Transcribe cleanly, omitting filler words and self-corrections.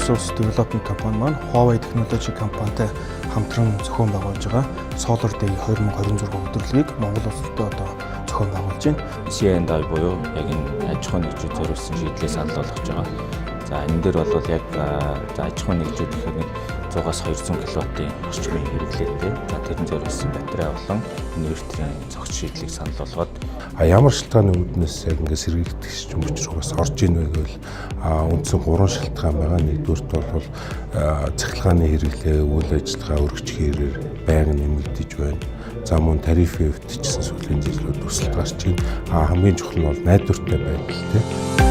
Resource Development компани маань Huawei Technology компанитай хамтран зохион байгуулж байгаа Solar Day 2026 өдрөлгийг Монгол улсад одоо зохион байгуулж байна. CNDI буюу яг энэ аж ахуйн нэгжүүд зориулсан шийдлээ санал болгож байгаа. За энэ дээр бол яг аж ахуйн нэгжүүд гэхээр 100-аас 200 кВт-ийн орчмын хэрэглээтэй. За тэрэн зориулсан батарей болон инвертерийн зохиц шийдлийг санал болгоод ямар шалтгааны үүднээс яг ингэ сэргийгдэх юм учраас орж ийн вэ гэвэл үндсэн 3 шалтгаан байгаа. Нэгдүгürt бол цахилгааны хэрэглээ, үйл ажиллагаа өргөчхөөр байнга нэмэгдэж байна. За мөн тарифын хувьд ч гэсэн сүүлийн жилүүд өсөлт гарч байна. Хамгийн чухал нь бол найдвартай байдал тийм.